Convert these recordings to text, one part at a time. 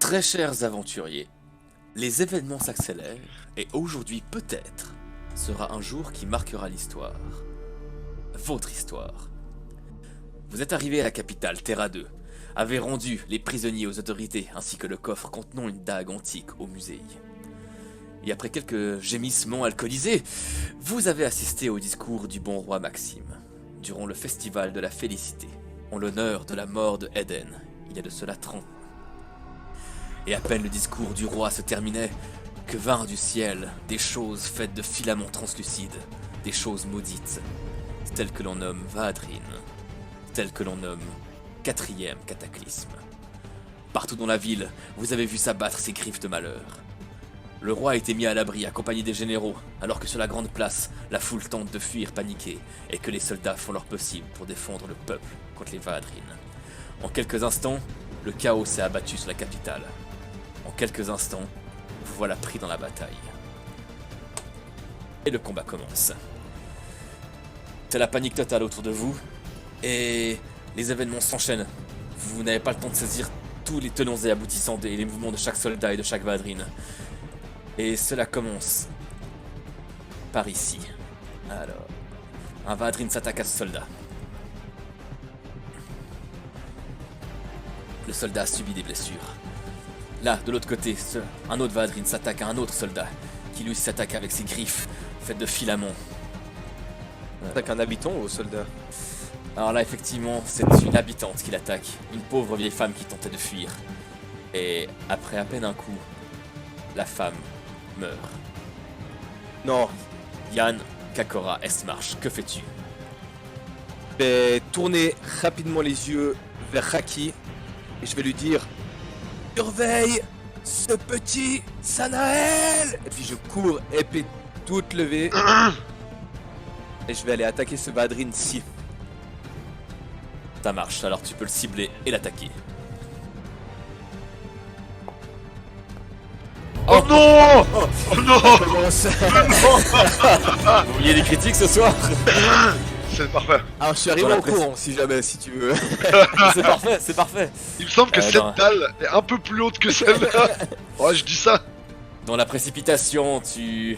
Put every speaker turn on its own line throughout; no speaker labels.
Très chers aventuriers, les événements s'accélèrent et aujourd'hui peut-être sera un jour qui marquera l'histoire. Votre histoire. Vous êtes arrivé à la capitale, Terra 2, avez rendu les prisonniers aux autorités ainsi que le coffre contenant une dague antique au musée. Et après quelques gémissements alcoolisés, vous avez assisté au discours du bon roi Maxime, durant le festival de la félicité, en l'honneur de la mort de Eden, il y a de cela 30 ans. Et à peine le discours du roi se terminait, que vinrent du ciel des choses faites de filaments translucides, des choses maudites, telles que l'on nomme Vaadrine, telles que l'on nomme quatrième cataclysme. Partout dans la ville, vous avez vu s'abattre ces griffes de malheur. Le roi a été mis à l'abri accompagné des généraux, alors que sur la grande place, la foule tente de fuir paniquée, et que les soldats font leur possible pour défendre le peuple contre les Vaadrines. En quelques instants, le chaos s'est abattu sur la capitale. En quelques instants, vous voilà pris dans la bataille. Et le combat commence. C'est la panique totale autour de vous, et les événements s'enchaînent. Vous n'avez pas le temps de saisir tous les tenants et aboutissants des les mouvements de chaque soldat et de chaque Vaadrine. Et cela commence par ici. Alors, un Vaadrine s'attaque à ce soldat. Le soldat a subi des blessures. Là, de l'autre côté, un autre Vaadrine s'attaque à un autre soldat, qui lui s'attaque avec ses griffes, faites de filaments.
Attaque un habitant ou au soldat?
Alors là, effectivement, c'est une habitante qui l'attaque, une pauvre vieille femme qui tentait de fuir. Et après à peine un coup, la femme meurt.
Non.
Yann, Kakora, Esmarche, que fais-tu?
Je vais tourner rapidement les yeux vers Raki et je vais lui dire: surveille ce petit Sanael. Et puis je cours, épée toute levée. Et je vais aller attaquer ce Vaadrine-ci.
Ça marche, alors tu peux le cibler et l'attaquer.
Oh non! Oh non!
Vous vouliez des critiques ce soir?
C'est parfait.
Alors je suis arrivé
Dans la
en
presse.
courant si jamais, si tu veux.
C'est parfait, c'est parfait.
Il me semble que cette
non.
dalle est un peu plus haute que celle-là. Oh, je dis ça.
Dans la précipitation, tu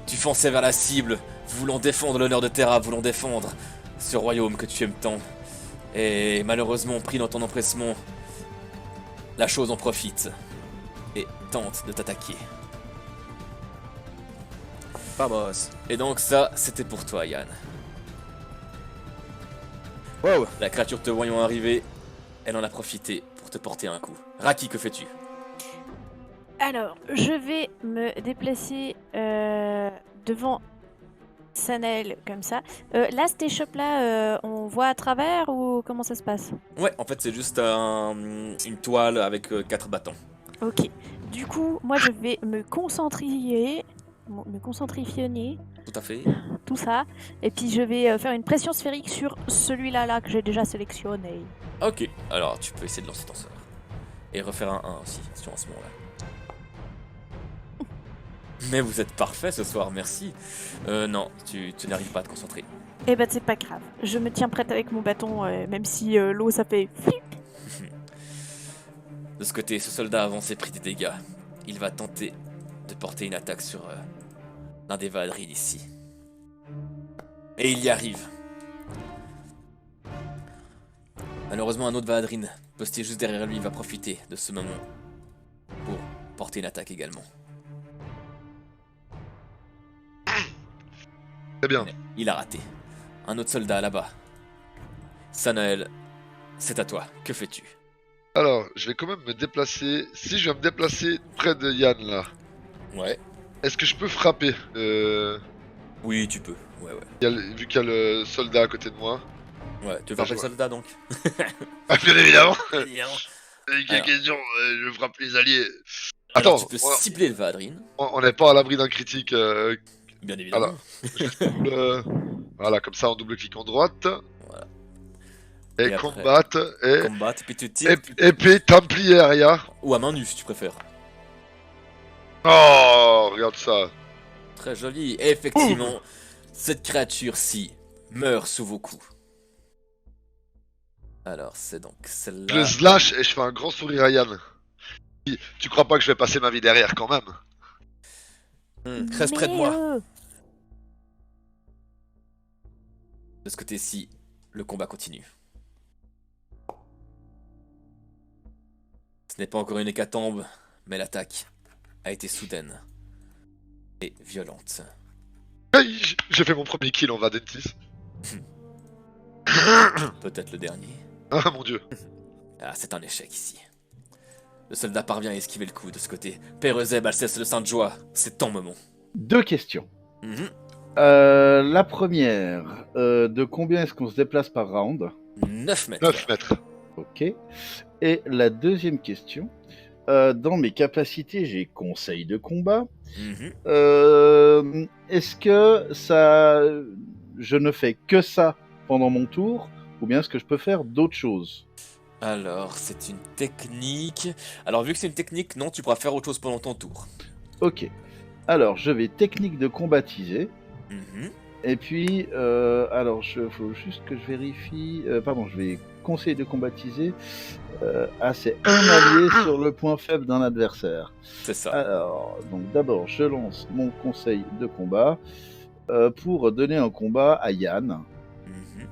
fonçais vers la cible, voulant défendre l'honneur de Terra, voulant défendre ce royaume que tu aimes tant. Et malheureusement, pris dans ton empressement, la chose en profite et tente de t'attaquer.
Vamos.
Et donc ça, c'était pour toi, Yann.
Wow.
La créature te voyant arriver, elle en a profité pour te porter un coup. Raki, que fais-tu?
Alors, je vais me déplacer devant Sanael comme ça. Là, cet échoppe-là, on voit à travers ou comment ça se passe?
Ouais, en fait, c'est juste une toile avec 4 bâtons.
Ok. Du coup, moi, je vais me concentrifier,
Tout à fait.
tout ça. Et puis, je vais faire une pression sphérique sur celui-là là que j'ai déjà sélectionné.
Ok, alors tu peux essayer de lancer ton sort. Et refaire un 1 aussi, sur ce moment-là. Mais vous êtes parfait ce soir, merci. Non, tu n'arrives pas à te concentrer.
Eh ben, c'est pas grave. Je me tiens prête avec mon bâton, même si l'eau, ça fait flip.
De ce côté, ce soldat avancé pris des dégâts. Il va tenter de porter une attaque sur l'un des Vaadrines ici. Et il y arrive. Malheureusement, un autre Vaadrine, posté juste derrière lui, va profiter de ce moment pour porter une attaque également.
C'est bien.
Mais il a raté. Un autre soldat là-bas. Sanael, c'est à toi. Que fais-tu?
Alors, je vais quand même me déplacer. Si je vais me déplacer près de Yann là,
Ouais.
est-ce que je peux frapper
Oui, tu peux. Ouais, ouais.
vu qu'il y a le soldat à côté de moi?
Ouais, tu veux frapper le
je vois.
soldat donc?
Ah, bien évidemment.
Évidemment.
Avec
Alors.
la question, je frappe les alliés.
Alors,
Attends,
tu peux cibler le Vaadrine,
on n'est pas à l'abri d'un critique.
bien évidemment.
Voilà, comme ça en double-clic en droite.
Voilà.
Et,
Et après,
combat. Et
Combat, puis tu tires.
épée templière, ya.
Ou à main nue si tu préfères.
Oh, regarde ça.
Très joli. Et effectivement, cette créature-ci meurt sous vos coups. Alors, c'est donc
Je
celle-là.
le slash et je fais un grand sourire à Yann. Tu crois pas que je vais passer ma vie derrière quand même?
Reste près de moi.
De ce côté-ci, le combat continue. Ce n'est pas encore une hécatombe, mais l'attaque a été soudaine et violente.
Aïe, j'ai fait mon premier kill en Vadentis.
Peut-être le dernier.
Ah mon dieu.
Ah, c'est un échec ici. Le soldat parvient à esquiver le coup de ce côté. Père Euseb, Alceste de Sainte-Joie, c'est ton moment.
2 questions.
Mhm.
La première, de combien est-ce qu'on se déplace par round?
9 mètres.
9 mètres.
Ok. Et la deuxième question, dans mes capacités, j'ai conseil de combat.
Mhm.
Est-ce que ça, je ne fais que ça pendant mon tour, ou bien est-ce que je peux faire d'autres choses?
Alors, c'est une technique. Alors, vu que c'est une technique, non, tu pourras faire autre chose pendant ton tour.
Ok. Alors, je vais technique de combatiser.
Mhm.
Et puis, alors, faut juste que je vérifie. Pardon, je vais conseil de combatiser. C'est un allié sur le point faible d'un adversaire.
C'est ça.
Alors, donc d'abord, je lance mon conseil de combat pour donner un combat à Yann.
Mhm.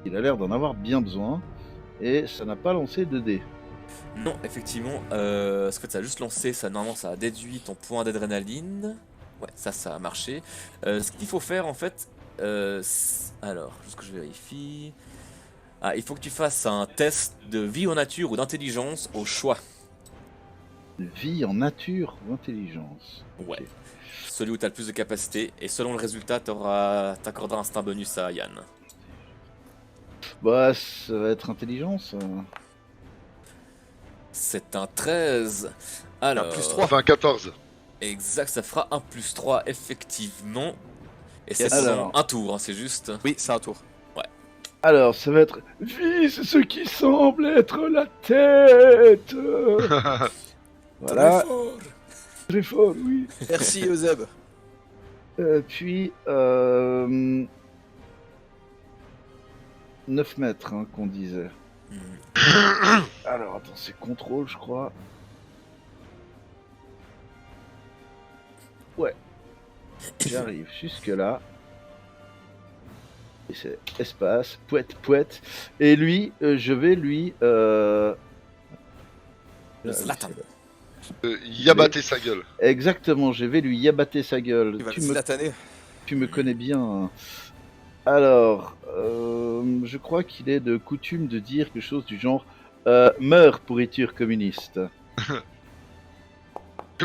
Il a l'air d'en avoir bien besoin. Et ça n'a pas lancé de dés.
Non, effectivement, ce que ça a juste lancé, ça normalement ça a déduit ton point d'adrénaline. Ouais, ça a marché. Ce qu'il faut faire en fait, alors, juste que je vérifie. Ah, il faut que tu fasses un test de vie en nature ou d'intelligence au choix.
Vie en nature ou intelligence.
Ouais.
Ok.
Celui où tu as le plus de capacité, et selon le résultat, t'accorderas un instinct bonus à Yann.
Bah, ça va être intelligence.
C'est un 13. Alors,
plus 3.
Enfin 14.
exact, ça fera un plus 3, effectivement. Et c'est
Yes.
pendant
Alors.
un tour, hein, c'est juste.
Oui, c'est un tour.
Alors, ça va être vise ce qui semble être la tête. Voilà, très fort, oui.
Merci Euseb.
Puis, 9 mètres, hein, qu'on disait.
Mhm.
Alors, attends, c'est contrôle, je crois. Ouais. J'arrive jusque-là. Et c'est espace, pouette, pouette. Et lui, je vais lui...
Le Zlatan.
Yabaté sa gueule.
Exactement, je vais lui yabater sa gueule.
Tu vas
Tu
le
me
slataner.
Tu me connais bien. Hein. Alors, je crois qu'il est de coutume de dire quelque chose du genre meurs, pourriture communiste.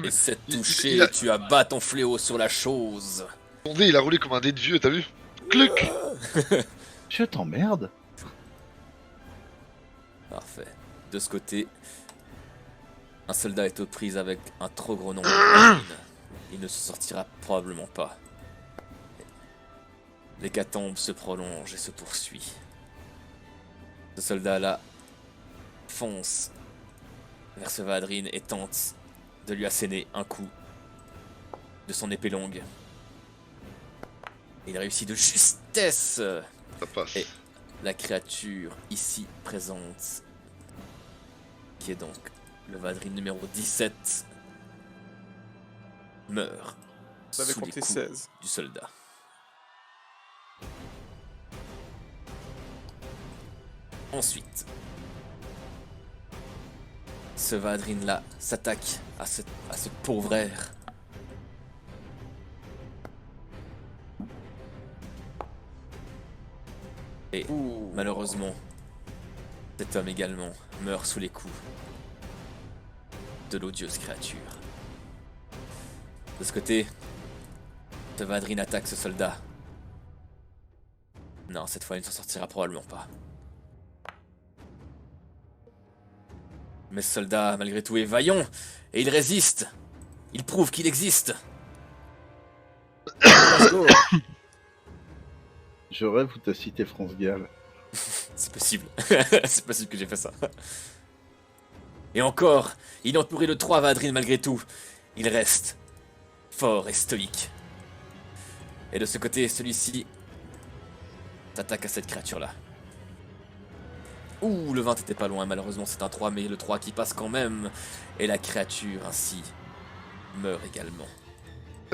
Et cette
Il
touchée,
a-
tu abats ton fléau sur la chose.
Son dé, il a roulé comme un dé de vieux, t'as vu? Cluc.
Je t'emmerde.
Parfait. De ce côté, un soldat est aux prises avec un trop gros nombre de mines. Il ne se sortira probablement pas. L'hécatombe se prolonge et se poursuit. Ce soldat-là fonce vers ce Vadrine et tente de lui asséner un coup de son épée longue. Il réussit de justesse.
Ça passe.
Et la créature ici présente, qui est donc le Vadrine numéro 17, meurt
Vous avez
sous les
compté
coups
16.
du soldat. Ensuite, ce Vadrine-là s'attaque à ce pauvre air. Et malheureusement, cet homme également meurt sous les coups de l'odieuse créature. De ce côté, ce Vadrine attaque ce soldat. Non, cette fois il ne s'en sortira probablement pas. Mais ce soldat, malgré tout, est vaillant et il résiste. Il prouve qu'il existe.
Let's go.
Je rêve où t'as cité France Gall.
C'est possible. C'est possible que j'ai fait ça. Et encore, il est entouré de 3 Vadrines malgré tout. Il reste fort et stoïque. Et de ce côté, celui-ci s'attaque à cette créature-là. Ouh, le 20 était pas loin, malheureusement c'est un 3, mais le 3 qui passe quand même. Et la créature ainsi meurt également.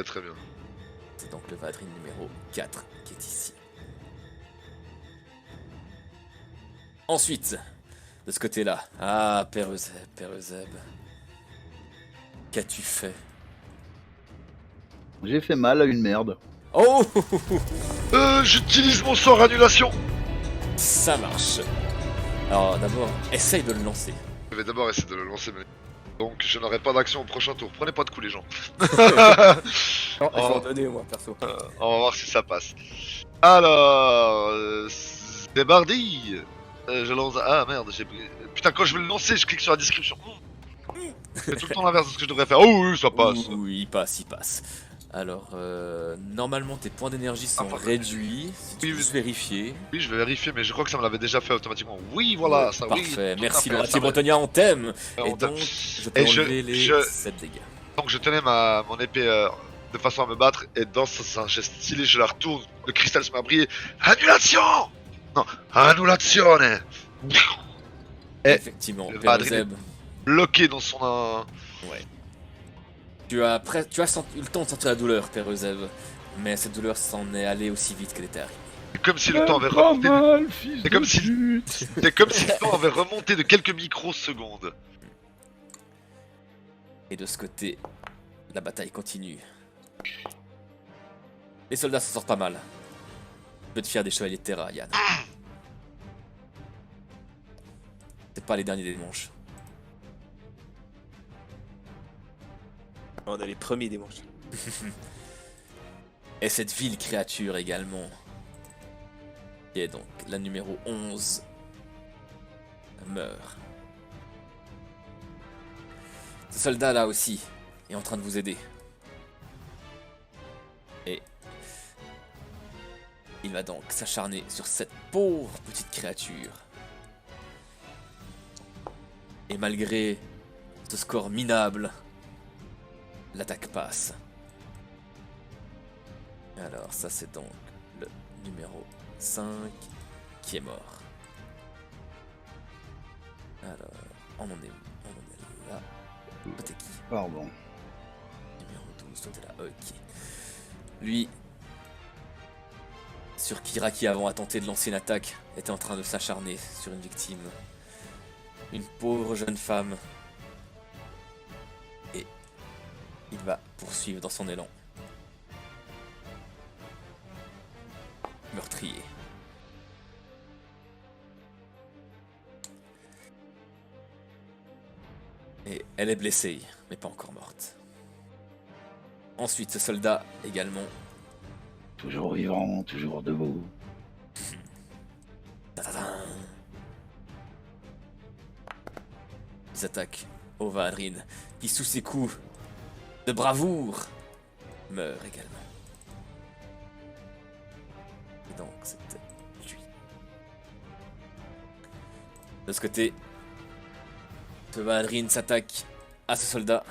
Très bien.
C'est donc le Vadrine numéro 4 qui est ici. Ensuite, de ce côté-là. Ah, Père Euseb. Qu'as-tu fait?
J'ai fait mal à une merde.
Oh,
J'utilise mon sort annulation.
ça marche. Alors d'abord, essaye de le lancer.
Je vais d'abord essayer de le lancer, mais... Donc je n'aurai pas d'action au prochain tour. Prenez pas de coups les gens.
Non, je vais
Oh.
en donner moi perso.
On va voir si ça passe. Alors... c'est Bardi. Je lance... Ah merde, j'ai pris... Putain, quand je vais le lancer, je clique sur la description. C'est tout le temps l'inverse de ce que je devrais faire. Oh oui, ça passe.
Oui, il passe. Alors, normalement tes points d'énergie sont
Ah,
réduits. Si tu
oui,
veux
oui.
juste vérifier.
Oui, je vais vérifier, mais je crois que ça me l'avait déjà fait automatiquement. Oui, voilà, ça oui.
Parfait,
tout
merci
à fait,
le
ça
raté
va.
bretonien, on t'aime.
On
Et
t'aime.
donc, je peux
Et je-
enlever les
je-
7 dégâts.
Donc je tenais mon épée de façon à me battre, et dans c'est un geste stylé, je la retourne, le cristal se met à briller. Annulation. Non, annulazione. Eh,
Effectivement,
le
Père
Vadrine
Euseb,
Bloqué dans son...
ouais. Tu as eu le temps de sentir la douleur, Père Euseb. Mais cette douleur s'en est allée aussi vite qu'elle était arrivée.
C'est comme si le temps avait
Pas
remonté...
mal, fils
C'est
de
comme si-
pute.
C'est comme si le temps avait remonté de quelques microsecondes.
Et de ce côté, la bataille continue. Les soldats s'en sortent pas mal. Tu peux te fier des chevaliers de Terra, Yann. C'est pas les derniers des manches.
On a les premiers des manches.
Et cette vile créature également, qui est donc la numéro 11, meurt. Ce soldat là aussi est en train de vous aider. Et il va donc s'acharner sur cette pauvre petite créature. Et malgré ce score minable, l'attaque passe. Alors ça c'est donc le numéro 5 qui est mort. Alors, on en est là. T'es qui?
Pardon.
Numéro 12, toi t'es là, ok. Lui, sur qui Raki avant a tenté de lancer une attaque, était en train de s'acharner sur une victime. Une pauvre jeune femme. Et il va poursuivre dans son élan. Meurtrier. Et elle est blessée, mais pas encore morte. Ensuite, ce soldat également.
Toujours vivant, toujours debout.
Ta-ta-ta. Ils attaquent au Vadrine, qui sous ses coups de bravoure meurt également. Et donc c'était lui. De ce côté, ce Vadrine s'attaque à ce soldat.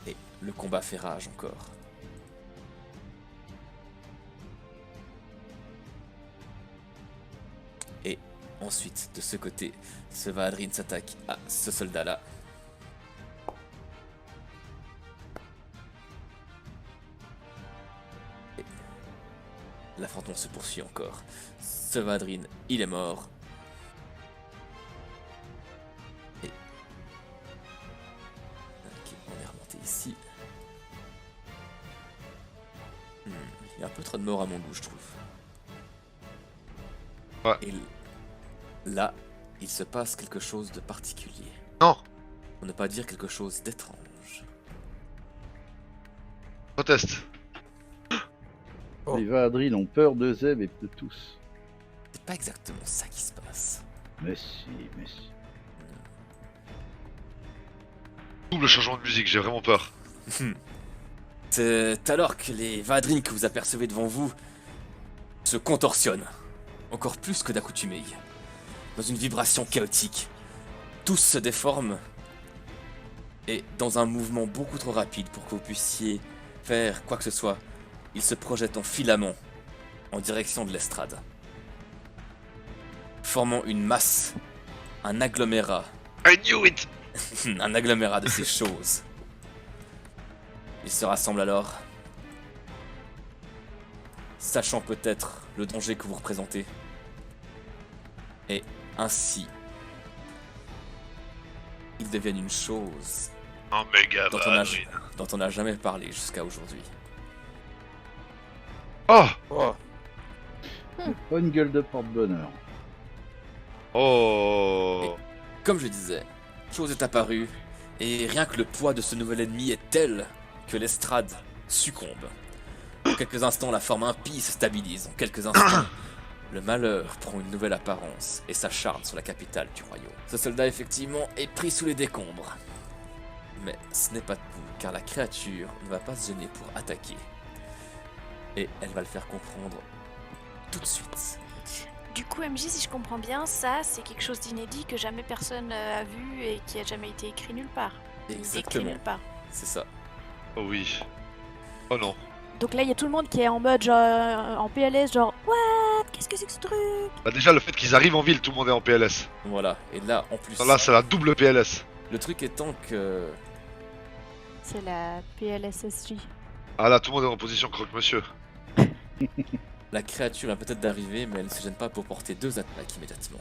Et le combat fait rage encore. Et ensuite, de ce côté, ce Vadrine s'attaque à ce soldat-là. Et l'affrontement se poursuit encore. Ce Vadrine, il est mort. Et... Ok, on est remonté ici. Il y a un peu trop de morts à mon goût, je trouve.
Ouais.
Et là, il se passe quelque chose de particulier.
Non,
Pour ne pas dire quelque chose d'étrange.
proteste.
Oh.
Les Vadril ont peur de Zeb et de tous.
C'est pas exactement ça qui se passe.
Mais si, mais si.
Double changement de musique, j'ai vraiment peur.
C'est alors que les Vadrines que vous apercevez devant vous se contorsionnent, encore plus que d'accoutumée, dans une vibration chaotique. Tous se déforment, et dans un mouvement beaucoup trop rapide pour que vous puissiez faire quoi que ce soit, il se projette en filament en direction de l'estrade, formant une masse, un agglomérat,
I knew it.
un agglomérat de ces choses. Il se rassemble alors, sachant peut-être le danger que vous représentez, et ainsi, ils deviennent une chose
En méga
dont on n'a jamais parlé jusqu'à aujourd'hui.
Oh.
Oh,
Pas une gueule de porte-bonheur.
Oh.
Comme je disais, chose est apparue, et rien que le poids de ce nouvel ennemi est tel que l'estrade succombe. En quelques instants, la forme impie se stabilise. En quelques instants, le malheur prend une nouvelle apparence et s'acharne sur la capitale du royaume. Ce soldat, effectivement, est pris sous les décombres. Mais ce n'est pas tout, car la créature ne va pas se gêner pour attaquer. Et elle va le faire comprendre tout de suite.
Du coup, MJ, si je comprends bien, ça, c'est quelque chose d'inédit que jamais personne a vu et qui a jamais été écrit nulle part. Écrit
Exactement,
nulle part.
c'est ça.
Oh oui. Oh non.
Donc là, il y a tout le monde qui est en mode genre en PLS, genre what? Qu'est-ce que c'est que ce truc?
Bah déjà le fait qu'ils arrivent en ville, tout le monde est en PLS.
Voilà, et là, en plus,
Là c'est la double PLS.
le truc étant que...
C'est la PLSSJ.
Ah là tout le monde est en position croque-monsieur.
La créature vient peut-être d'arriver, mais elle ne se gêne pas pour porter 2 attaques immédiatement.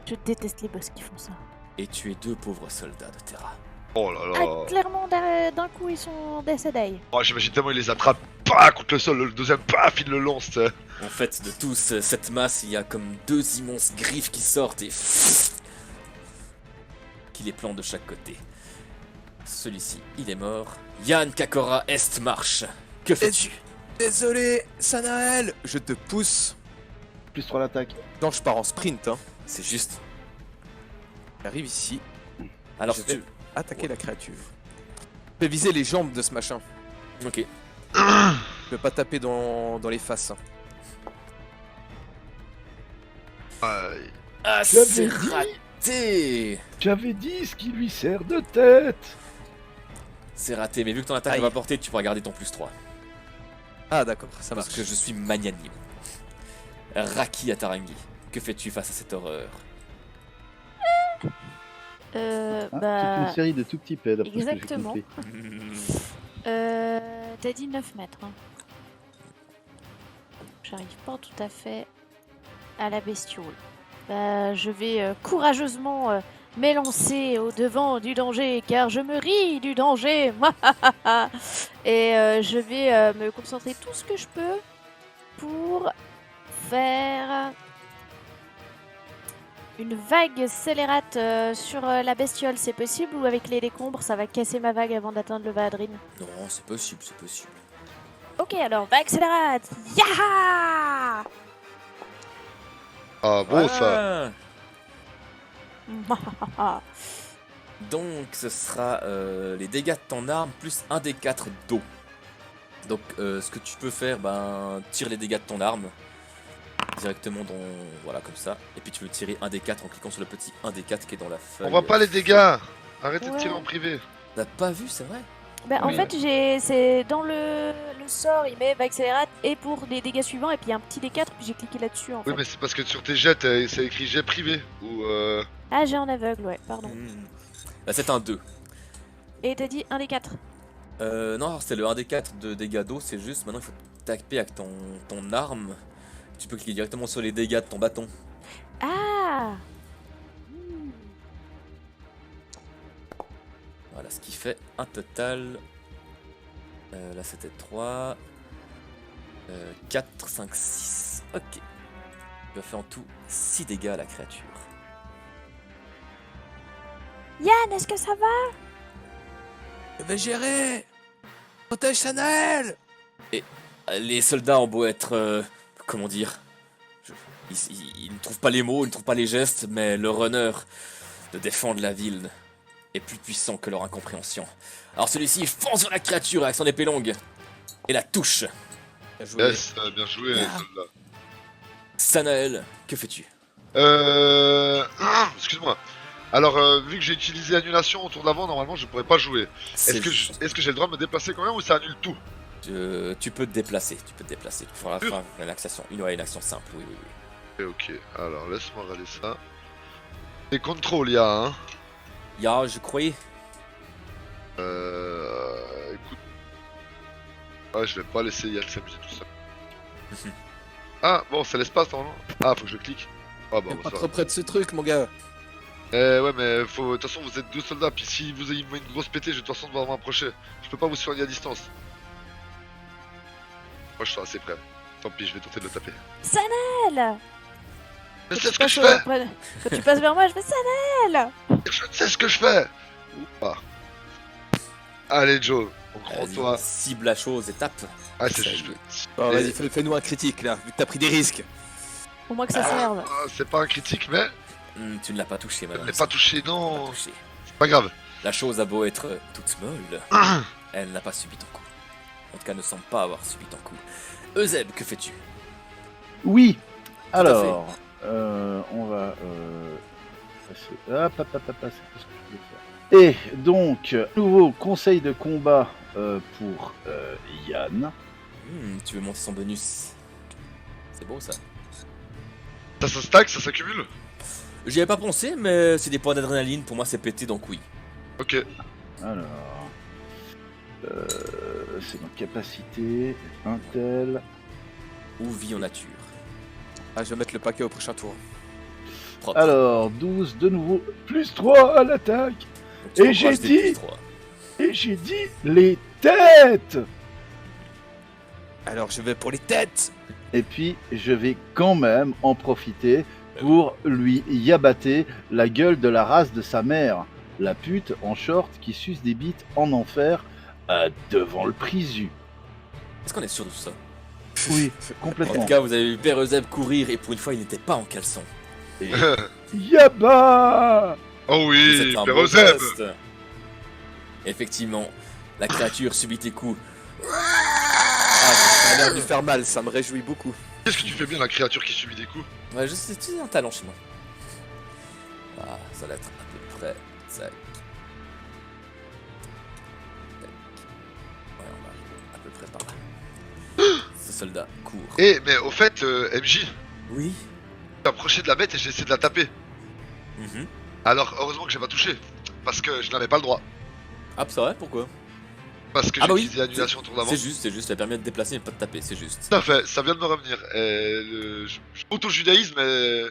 Je déteste les boss qui font ça.
Et tuer 2 pauvres soldats de Terra.
Oh là
Ah,
là.
clairement, d'un coup, ils sont décédés.
Oh, j'imagine tellement il les attrape, pas contre le sol, le deuxième, paf, il le lance. T'sais.
En fait, de tous cette masse, il y a comme 2 immenses griffes qui sortent et... qui les plantent de chaque côté. Celui-ci, il est mort. Yann Kakora Est marche. Que fais-tu?
désolé, Sanael. Je te pousse.
Plus 3 l'attaque.
Non, je pars en sprint. Hein.
C'est juste.
J'arrive ici,
Alors,
Je
si
vais-
tu...
attaquer la créature. Je vais viser les jambes de ce machin.
Ok.
Je vais pas taper dans les faces.
Aïe.
Ah,
J'avais
c'est
dit.
raté!
J'avais dit ce qui lui sert de tête.
C'est raté, mais vu que ton attaque
Aïe.
va porter, tu pourras garder ton +3.
Ah d'accord, ça
Parce
marche.
que je suis magnanime. Raki Atarangi, que fais-tu face à cette horreur?
C'est
Bah.
une série de tout petits paix, d'après ce que j'ai
Exactement.
compris.
T'as dit 9 mètres. Hein. J'arrive pas tout à fait à la bestiole. Bah, je vais courageusement m'élancer au devant du danger, car je me ris du danger. Et je vais me concentrer tout ce que je peux pour faire une vague scélérate sur la bestiole. C'est possible ou avec les décombres, ça va casser ma vague avant d'atteindre le Vahadrine?
Non, c'est possible, c'est possible.
Ok, alors vague scélérate. Yaha!
Ah bon ça.
Voilà. Donc ce sera les dégâts de ton arme plus 1 des 4 d'eau. Donc ce que tu peux faire, ben tire les dégâts de ton arme directement dans... Voilà, comme ça. Et puis tu veux tirer 1 des 4 en cliquant sur le petit 1 des 4 qui est dans la feuille.
On voit pas les dégâts. Arrêtez de
Ouais.
tirer en privé.
T'as pas vu, c'est vrai?
Bah, en
Oui.
fait, c'est dans le sort, il met vague scélérate et pour les dégâts suivants, et puis un petit D4, puis j'ai cliqué là-dessus en
Oui
fait.
mais c'est parce que sur tes jets, c'est écrit jet privé. Ou
Ah, j'ai en aveugle, ouais, pardon.
Bah, c'est un 2.
Et t'as dit un des 4.
Non, c'est le 1 des 4 de dégâts d'eau, c'est juste maintenant il faut taper avec ton arme. Tu peux cliquer directement sur les dégâts de ton bâton.
Ah!
Voilà, ce qui fait un total. Là c'était 3. 4, 5, 6. Ok. Tu vas faire en tout 6 dégâts à la créature.
Yann, est-ce que ça va?
Je vais gérer. Protège Sanael.
Les soldats ont beau être. Comment dire ils ne trouvent pas les mots, ils ne trouvent pas les gestes, mais leur honneur de défendre la ville est plus puissant que leur incompréhension. Alors celui-ci il fonce sur la créature avec son épée longue et la touche.
Bien joué.
yes, bien joué les
Ah.
soldats.
Sanael, que fais-tu?
Excuse-moi. Alors, vu que j'ai utilisé annulation au tour d'avant, normalement je pourrais pas jouer.
C'est
Est-ce que
juste.
j'ai le droit de me déplacer quand même ou ça annule tout?
Tu peux te déplacer, tu peux te déplacer. Tu feras faire une action, une action simple, oui, oui, oui.
Ok, alors laisse-moi regarder ça. Les contrôles, y'a, hein.
Ya, je croyais.
Écoute. Ah, je vais pas laisser Yann s'amuser tout seul. Ah, bon, c'est l'espace normalement. Ah, faut que je clique. Ah, bah,
T'es
bah
pas
ça
trop
va.
près de ce truc, mon gars.
Ouais, mais faut. De toute façon, vous êtes 2 soldats, puis si vous avez une grosse pétée, je vais de toute façon devoir m'approcher. Je peux pas vous soigner à distance. Moi, je suis assez près. Tant pis, je vais tenter de le taper.
Sanel!
Mais
Quand
c'est
tu
ce que je
passes
fais!
Quand tu passes vers moi, je fais Sanel!
Je sais ce que je fais! Ah. Allez, Joe, on croit en
Vas-y,
toi.
cible la chose et tape.
Ah, c'est
Ça
juste.
y est.
Bon,
Et-
vas-y, fais-nous un critique là, vu que t'as pris des risques.
Pour moi que ça serve.
Ah, c'est pas un critique, mais
Tu ne l'as pas touché,
je
madame.
l'ai pas touché,
Tu l'as
non.
pas touché.
C'est pas grave.
La chose a beau être toute molle, elle n'a pas subi ton coup. En tout cas, ne semble pas avoir subi ton coup. Euseb, que fais-tu?
Oui.
à
Alors, on va passer. C'est tout ce que je voulais faire. Et donc, nouveau conseil de combat pour Yann.
Tu veux monter son bonus? C'est beau ça.
Ça se stack, ça s'accumule?
J'y avais pas pensé, mais c'est des points d'adrénaline. Pour moi, c'est pété, donc oui.
Ok.
Alors, c'est dans capacité, Intel.
Ou vie en nature.
Ah, je vais mettre le paquet au prochain tour.
Propre.
Alors, 12 de nouveau, plus 3 à l'attaque.
Donc, tu
et
peux
j'ai
rajouter
dit-
plus 3.
Et j'ai dit les têtes.
Alors, je vais pour les têtes.
Et puis, je vais quand même en profiter pour lui yabater la gueule de la race de sa mère. La pute en short qui suce des bites en enfer devant le prisu.
Est-ce qu'on est sûr de tout ça?
Oui,
En
complètement.
tout cas, vous avez vu Père Euseb courir et pour une fois, il n'était pas en caleçon.
Et Yaba.
Oh oui,
C'est un
Père
beau
Euseb.
geste. Effectivement, la créature subit tes coups.
Ah, ça a l'air de lui faire mal, ça me réjouit beaucoup.
Qu'est-ce que tu fais bien, la créature qui subit des coups?
Ouais, je sais, tu es un talent chez moi. Ah, ça va être à peu près. Tac. Tac. Ouais, on va à peu près par là. Ce soldat court.
Eh, mais au fait, MJ,
Oui.
j'ai approché de la bête et j'ai essayé de la taper.
Mhm.
Alors, heureusement que j'ai pas touché. Parce que je n'avais pas le droit.
Ah, c'est vrai, pourquoi?
Parce que
Ah
j'ai
bah oui,
utilisé l'annulation au tour d'avant.
C'est juste, ça permet de déplacer mais pas de taper, c'est juste.
Tout à fait, ça vient de me revenir. Je auto-judaïsme, mais...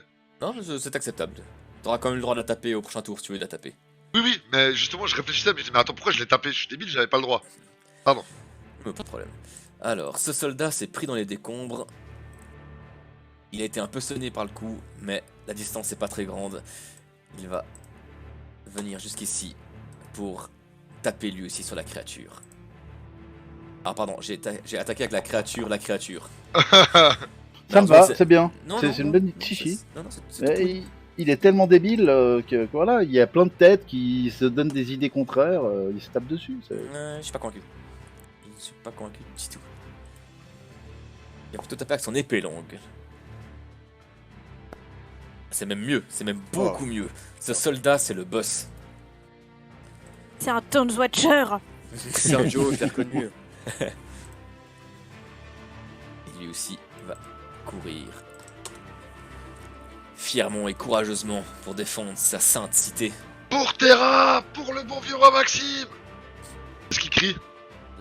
Non, c'est acceptable. T'auras quand même le droit de la taper au prochain tour si tu veux la taper.
Oui, oui, mais justement, je réfléchissais, mais je dis, mais attends, pourquoi je l'ai tapé? Je suis débile, j'avais pas le droit.
Pas de problème. Alors, ce soldat s'est pris dans les décombres. Il a été un peu sonné par le coup, mais la distance n'est pas très grande. Il va venir jusqu'ici pour taper lui aussi sur la créature. Ah pardon, j'ai attaqué avec la créature.
Ça me va, c'est bien.
Non,
C'est
non,
une
non,
bonne
non,
chichi.
Non, non, c'est tout.
Il est tellement débile que voilà, il y a plein de têtes qui se donnent des idées contraires, il se tape dessus.
Je suis pas convaincu. Je suis pas convaincu du tout. Il va plutôt taper avec son épée longue. C'est même mieux, c'est même beaucoup mieux. Ce soldat, c'est le boss.
C'est un Tones Watcher.
C'est un Joe, je l'ai reconnu.
Et lui aussi va courir fièrement et courageusement pour défendre sa sainte cité.
Pour Terra, pour le bon vieux roi Maxime. Qu'est-ce qu'il crie?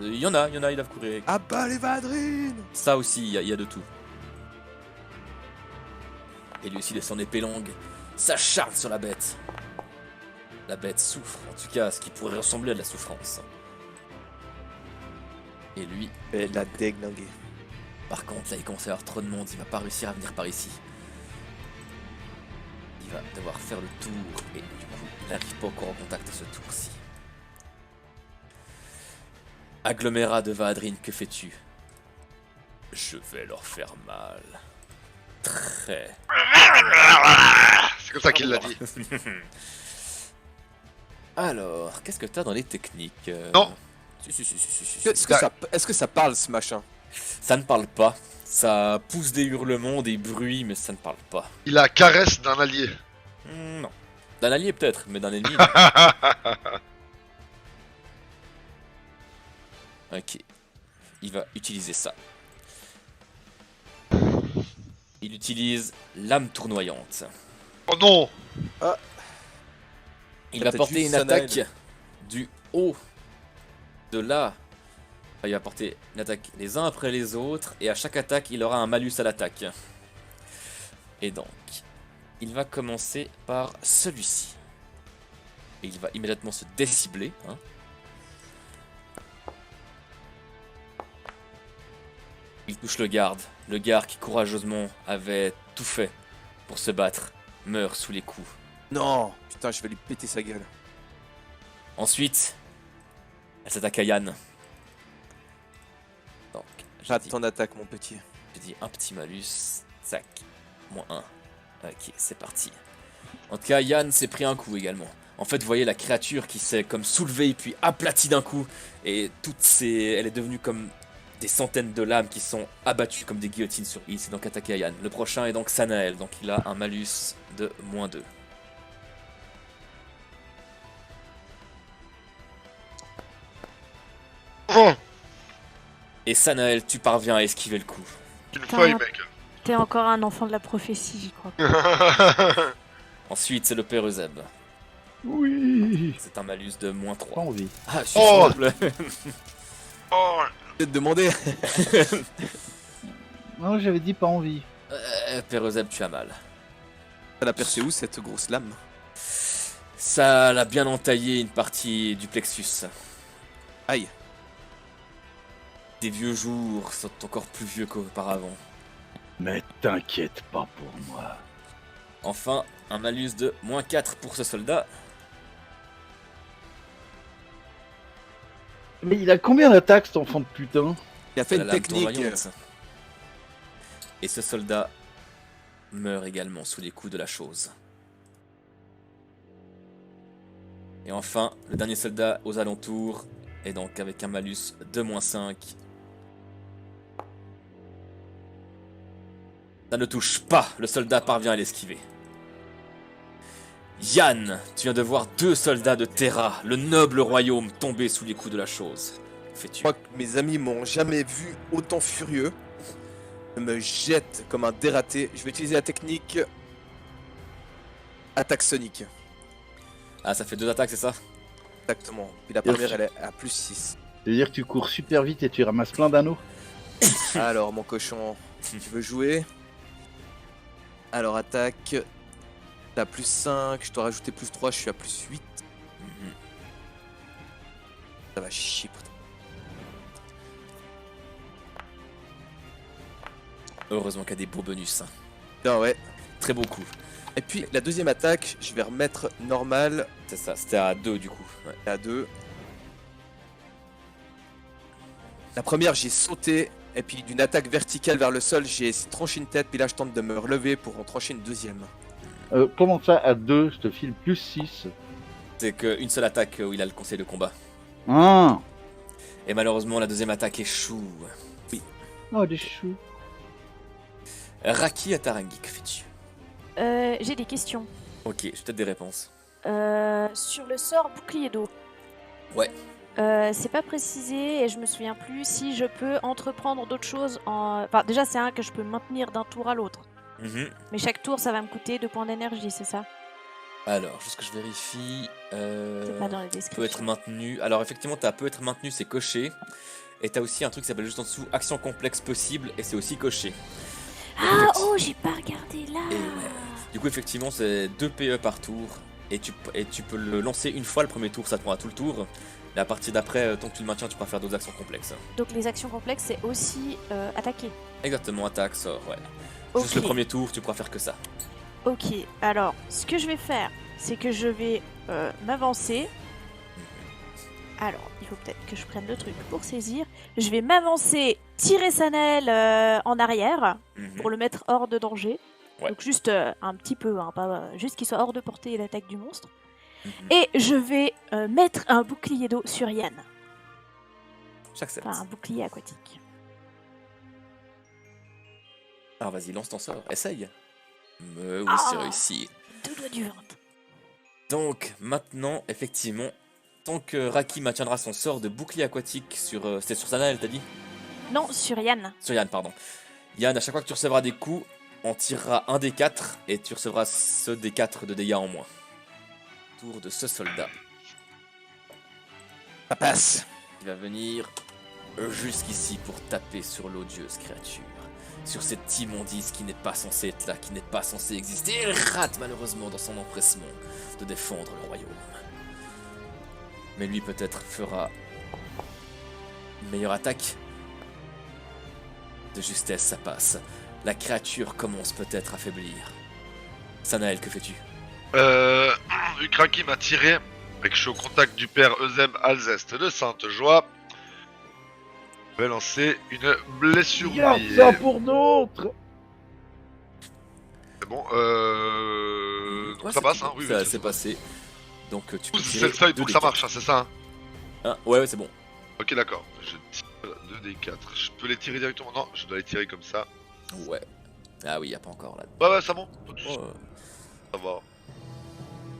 Il y en a, ils doivent courir.
Ah bah les Vadrines.
Ça aussi, il y a de tout. Et lui aussi de son épée longue s'acharne sur la bête. La bête souffre, en tout cas ce qui pourrait ressembler à de la souffrance. Et lui,
Et la déglinguée.
par contre, là il commence à y avoir trop de monde, il va pas réussir à venir par ici. Il va devoir faire le tour et du coup il n'arrive pas encore en contact à ce tour-ci. Agglomérat de Vadrine, que fais-tu? Je vais leur faire mal. Très.
C'est comme ça qu'il l'a dit.
Alors, qu'est-ce que t'as dans les techniques
Non.
Si.
Est-ce que ça parle ce machin?
Ça ne parle pas. Ça pousse des hurlements, des bruits, mais ça ne parle pas.
Il a caresse d'un allié.
Non. D'un allié peut-être, mais d'un ennemi. Ok. Il va utiliser ça. Il utilise lame tournoyante.
Oh non!
Il
T'as
va
peut-être
porter
juste
une
Sanael.
attaque du haut de là. Enfin, il va porter une attaque les uns après les autres. Et à chaque attaque, il aura un malus à l'attaque. Et donc, il va commencer par celui-ci. Et il va immédiatement se décibler. Hein. Il touche le garde. Le garde qui courageusement avait tout fait pour se battre meurt sous les coups.
Non, putain, je vais lui péter sa gueule.
Ensuite, elle s'attaque à Yann. Donc,
Rate ton attaque, mon petit.
j'ai dit un petit malus. Zac. -1. Ok, c'est parti. En tout cas, Yann s'est pris un coup également. En fait, vous voyez la créature qui s'est comme soulevée puis aplatie d'un coup. Et elle est devenue comme des centaines de lames qui sont abattues comme des guillotines sur il. C'est donc attaqué à Yann. Le prochain est donc Sanael. Donc il a un malus de -2.
Oh,
Et Sanael, tu parviens à esquiver le coup.
une
Putain.
feuille, mec.
T'es encore un enfant de la prophétie, j'y crois.
Ensuite, c'est le père Euseb.
Oui.
C'est un malus de
Pas
-3.
envie.
Ah, je suis
Oh.
simple.
Oh,
Je vais te demander.
Non, j'avais dit pas envie.
Père Euseb, tu as mal.
Elle a percé où cette grosse lame?
Ça l'a bien entaillé une partie du plexus.
Aïe.
Des vieux jours sont encore plus vieux qu'auparavant.
Mais t'inquiète pas pour moi.
Enfin, un malus de -4 pour ce soldat.
Mais il a combien d'attaques cet enfant de putain?
Il a fait
La
une
lame
technique.
tournoyante. Et ce soldat meurt également sous les coups de la chose. Et enfin, le dernier soldat aux alentours est donc avec un malus de -5. Ça ne touche pas, le soldat parvient à l'esquiver. Yann, tu viens de voir 2 soldats de Terra, le noble royaume, tomber sous les coups de la chose. Que
Je
fais-tu?
crois que mes amis m'ont jamais vu autant furieux. Je me jette comme un dératé. Je vais utiliser la technique attaque sonique.
Ah, ça fait 2 attaques, c'est ça?
Exactement. Puis la
Yes.
première, elle est à +6.
C'est-à-dire que tu cours super vite et tu ramasses plein d'anneaux?
Alors, mon cochon, tu veux jouer? Alors, attaque. T'as +5, je dois rajouter +3, je suis à +8.
Mhm.
Ça va chier, putain.
Heureusement qu'il y a des beaux bonus. Hein.
Non, ouais.
Très beau coup.
Et puis, la deuxième attaque, je vais remettre normal
C'est ça, c'était à 2 du coup. Ouais.
à 2. La première, j'ai sauté. Et puis, d'une attaque verticale vers le sol, j'ai tranché une tête. Puis là, je tente de me relever pour en trancher une deuxième.
Comment ça, à 2, je te file +6?
C'est qu'une seule attaque où il a le conseil de combat.
Ah.
Et malheureusement, la deuxième attaque échoue.
Oh, des choux.
Raki à Tarangi, que fais-tu?
J'ai des questions.
Ok, j'ai peut-être des réponses.
Sur le sort bouclier d'eau.
Ouais.
C'est pas précisé et je me souviens plus si je peux entreprendre d'autres choses en. Enfin, déjà, c'est un que je peux maintenir d'un tour à l'autre.
Mhm.
Mais chaque tour, ça va me coûter 2 points d'énergie, c'est ça?
Alors, juste que je vérifie.
C'est pas dans les
Peut être
descriptions.
maintenu. Alors, effectivement, t'as peut être maintenu, c'est coché. Et t'as aussi un truc qui s'appelle juste en dessous action complexe possible et c'est aussi coché.
Ah, oh, j'ai pas regardé là!
Et ouais. Du coup, effectivement, c'est 2 PE par tour. Et tu peux le lancer une fois le premier tour, ça te prendra tout le tour. Et à partir d'après, tant que tu le maintiens, tu peux faire d'autres actions complexes.
Donc les actions complexes, c'est aussi attaquer.
Exactement, attaque, sort, ouais.
Ok.
Juste le premier tour, tu pourras faire que ça.
Ok, alors, ce que je vais faire, c'est que je vais m'avancer. Alors, il faut peut-être que je prenne le truc pour saisir. Je vais m'avancer, tirer Sanael en arrière
Mhm.
pour le mettre hors de danger.
Ouais.
Donc juste un petit peu, hein, pas juste qu'il soit hors de portée l'attaque du monstre.
Mhm.
Et je vais mettre un bouclier d'eau sur Yann.
J'accepte.
Enfin, un bouclier aquatique.
Alors vas-y, lance ton sort, essaye. Mais oui,
Ah.
c'est réussi.
2 doigts du ventre.
Donc maintenant, effectivement, tant que Raki maintiendra son sort de bouclier aquatique sur... C'était sur Sanael, t'as dit?
Non, sur Yann.
Sur Yann, pardon. Yann, à chaque fois que tu recevras des coups, on tirera un des 4 et tu recevras ce des 4 de dégâts en moins. Tour de ce soldat.
Ça passe.
Il va venir jusqu'ici pour taper sur l'odieuse créature. Sur cette immondice qui n'est pas censée être là, qui n'est pas censée exister. Il rate malheureusement dans son empressement de défendre le royaume. Mais lui peut-être fera une meilleure attaque. De justesse, ça passe. La créature commence peut-être à faiblir. Sanael, que fais-tu?
Vu que Raki m'a tiré, et que je suis au contact du père Euseb Alzest de Sainte-Joie, je vais lancer une blessure
Garde
oubliée.
ça pour d'autres.
C'est bon, donc
Ouais,
ça
c'est
passe,
tout.
hein, oui.
Ça
oui,
s'est passé. Donc tu peux
C'est
tirer
le seuil
deux
pour que
des
ça
quatre.
marche, hein, c'est ça, hein.
Hein, ouais, c'est bon.
Ok, d'accord. Je tire 2d4. Je peux les tirer directement? Non, je dois les tirer comme ça.
Ouais. Ah oui, y a pas encore là.
Ouais, ça bon.
Oh,
Ça va.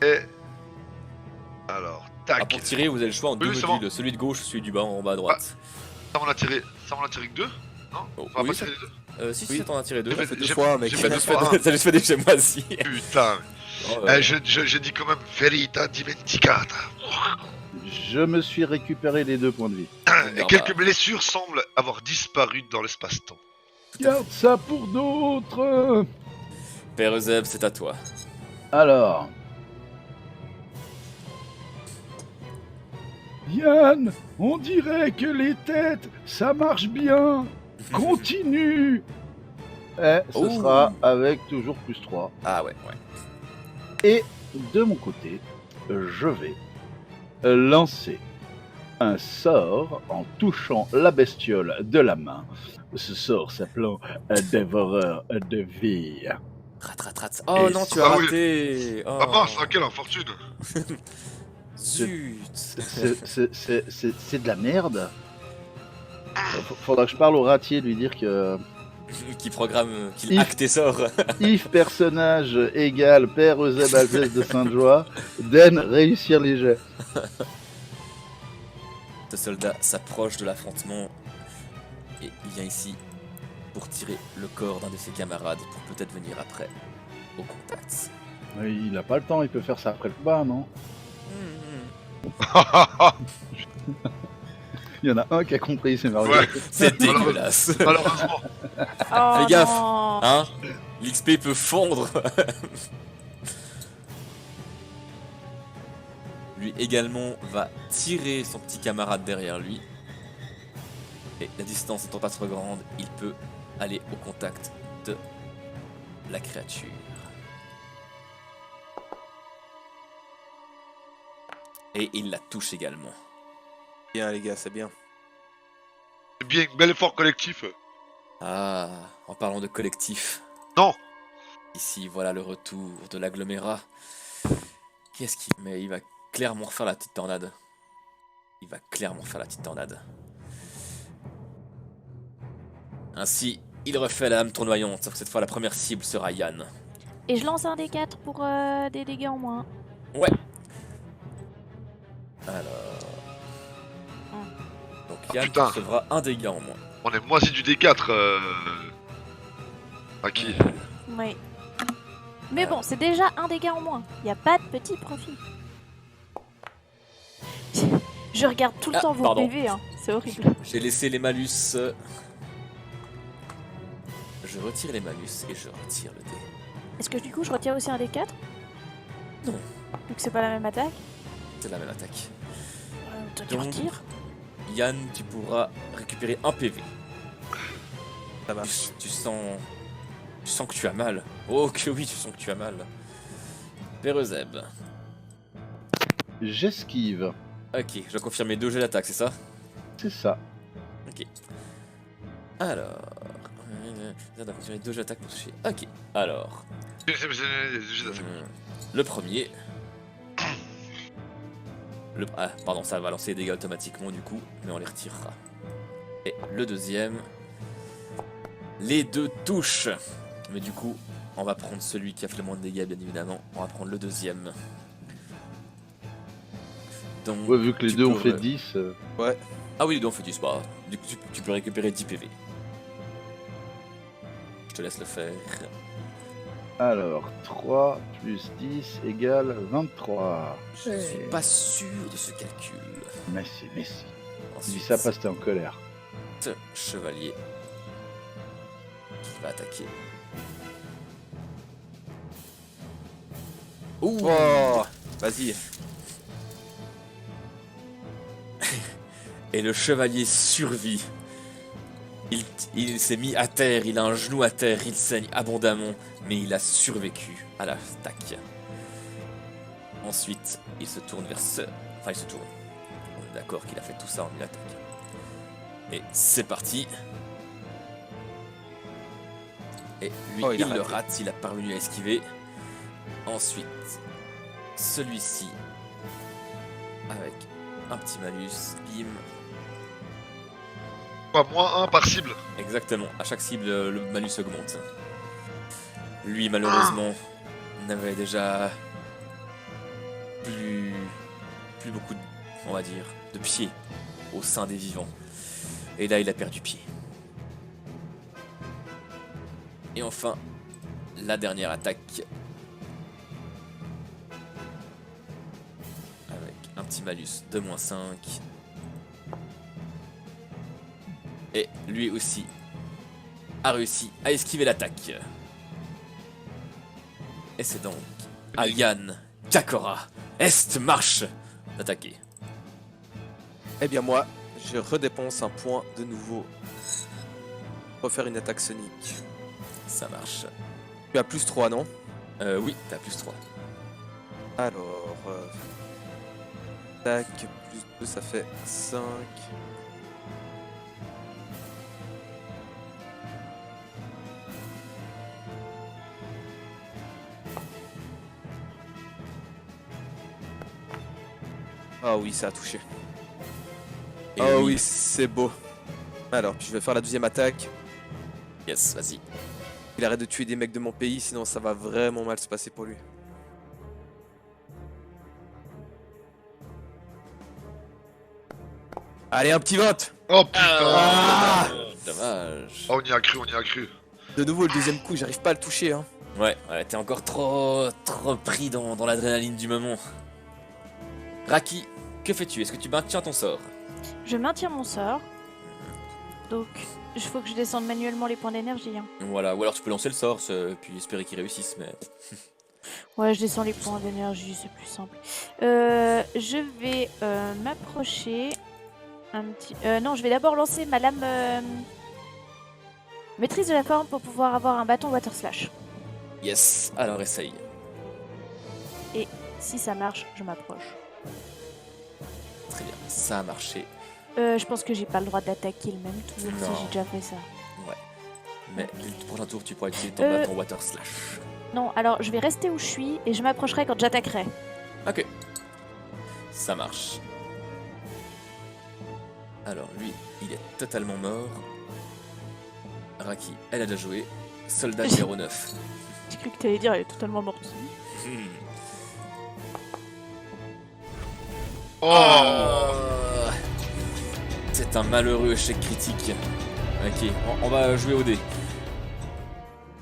Et... Alors, tac.
ah, pour tirer, vous avez le choix en deux
Oui, c'est
modules.
bon.
Celui de gauche, celui du bas en bas à droite.
Ça m'en a tiré que 2? Non?
Oh,
On va
oui,
pas
ça-
tirer les deux?
Si,
Oui.
ça t'en a tiré deux.
J'ai
Ça
fait-
fait deux
j'ai-
fois, mec.
j'ai fait deux
Ça
fois
fait
un.
ça lui fait des chez moi aussi.
Putain.
Oh,
J'ai dit quand même Ferita Dimenticata.
Je me suis récupéré les 2 points de vie.
Et
bah.
quelques blessures semblent avoir disparu dans l'espace-temps.
Garde ça pour d'autres.
Père Euseb, c'est à toi.
Alors. Yann, on dirait que les têtes, ça marche bien. Continue. Ce
Oh.
sera avec toujours +3.
Ah ouais, ouais.
Et de mon côté, je vais lancer un sort en touchant la bestiole de la main. Ce sort s'appelant Dévoreur de vie.
Rat. Oh
Et
non,
c'est-
tu as
Ah oui.
raté. Oh.
Ah mince, quelle infortune.
Zut.
C'est de la merde. Faudra que je parle au ratier, lui dire que
Qui programme, qu'il
If-
hack tes sorts.
if personnage égale Père Euseb Alzès de Sainte-Joie, Den réussir les jets.
Ce soldat s'approche de l'affrontement et il vient ici pour tirer le corps d'un de ses camarades pour peut-être venir après au contact.
Il a pas le temps, il peut faire ça après le combat, non? Il y en a un qui a compris, c'est merveilleux.
Ouais.
C'est dégueulasse.
Malheureusement.
Oh,
Fais gaffe.
non.
Hein? L'XP peut fondre. Lui également va tirer son petit camarade derrière lui. Et la distance étant pas trop grande, il peut aller au contact de la créature. Et il la touche également.
Bien, les gars, c'est bien.
C'est bien, bel effort collectif.
Ah, en parlant de collectif.
Non.
Ici, voilà le retour de l'agglomérat. Qu'est-ce qu'il... Mais il va clairement refaire la petite tornade. Il va clairement faire la petite tornade. Ainsi, il refait la lame tournoyante, sauf que cette fois la première cible sera Yann.
Et je lance un des 4 pour des dégâts en moins.
Ouais. Alors... Donc Yann
putain.
recevra un dégât en moins.
On est moisi du D4. À qui?
Oui. Mais bon, c'est déjà un dégât en moins. Y a pas de petit profit. Je regarde tout le
Ah,
temps vos
pardon.
PV, hein. C'est horrible.
J'ai laissé les malus. Je retire les malus et je retire le dé.
Est-ce que du coup je retire aussi un des 4?
Non.
Vu que c'est pas la même attaque?
C'est la même attaque.
Toi tu
Donc,
retires.
Yann, tu pourras récupérer un PV.
Ça marche.
Tu sens... Tu sens que tu as mal. Oh que oui, tu sens que tu as mal. Père Euseb.
J'esquive.
Ok, je dois confirmer 2 jets d'attaque, c'est ça?
C'est ça.
Alors... On doit confirmer 2 jets d'attaque pour toucher. Ok, alors... Le premier... Ah, pardon, ça va lancer les dégâts automatiquement du coup, mais on les retirera. Et le deuxième... Les deux touchent. Mais du coup, on va prendre celui qui a fait le moins de dégâts, bien évidemment. On va prendre le deuxième. Donc,
Ouais, vu que les
tu
deux ont
peux-
fait 10.
Ah oui, les deux ont fait 10, bah, du coup, tu peux récupérer 10 PV. Je te laisse le faire.
Alors, 3 plus 10 égale 23.
Je ne suis pas sûr de ce calcul.
Merci. Je dis
Ensuite,
ça parce que t'es en colère.
ce chevalier qui va attaquer. Ouh.
Oh, vas-y.
Et le chevalier survit. Il s'est mis à terre, il a un genou à terre, il saigne abondamment, mais il a survécu à l'attaque. Ensuite, il se tourne vers ce... Enfin, il se tourne. On est d'accord qu'il a fait tout ça en une attaque. Et c'est parti. Et lui,
Oh,
il
il a
le
raté.
rate, il a parvenu à esquiver. Ensuite, celui-ci, avec un petit malus, bim.
Quoi, moins 1 par cible.
Exactement, à chaque cible, le malus augmente. Lui, malheureusement, n'avait déjà plus beaucoup, on va dire, de pieds au sein des vivants. Et là, il a perdu pied. Et enfin, la dernière attaque. Avec un petit malus de -5. Et lui aussi a réussi à esquiver l'attaque. Et c'est donc à Yann Kakora Est marche d'attaquer.
Eh bien moi, je redépense un point de nouveau. Refaire une attaque sonique.
Ça marche.
Tu as plus 3, non?
Oui, t'as +3.
Alors... Tac, plus 2, ça fait 5. Ah oui, ça a touché.
Et
Ah
oui.
oui, c'est beau. Alors, puis je vais faire la deuxième attaque.
Yes, vas-y.
Il arrête de tuer des mecs de mon pays, sinon ça va vraiment mal se passer pour lui. Allez, un petit 20.
Oh putain.
Dommage.
Oh, on y a cru, on y a cru.
De nouveau, le deuxième coup, j'arrive pas à le toucher. Hein.
Ouais, t'es encore trop pris dans l'adrénaline du moment. Raki, que fais-tu? Est-ce que tu maintiens ton sort?
Je maintiens mon sort. Donc, il faut que je descende manuellement les points d'énergie. Hein.
Voilà, ou alors tu peux lancer le sort, puis espérer qu'il réussisse, mais...
Ouais, je descends les points d'énergie, c'est plus simple. Je vais m'approcher un petit... non, je vais d'abord lancer ma lame maîtrise de la forme pour pouvoir avoir un bâton water slash.
Yes, alors essaye.
Si ça marche, je m'approche.
Très bien, ça a marché.
Je pense que j'ai pas le droit d'attaquer le même tour si
Non.
j'ai déjà fait ça.
Mais le prochain tour, tu pourras utiliser ton
Euh.
bâton Water Slash.
Non, alors je vais rester où je suis et je m'approcherai quand j'attaquerai.
Ok. Ça marche. Alors, lui, il est totalement mort. Raki, elle a déjà joué. Soldat numéro 9.
J'ai cru que t'allais dire elle est totalement morte.
Oh.
C'est un malheureux échec critique. Ok, on va jouer au dé.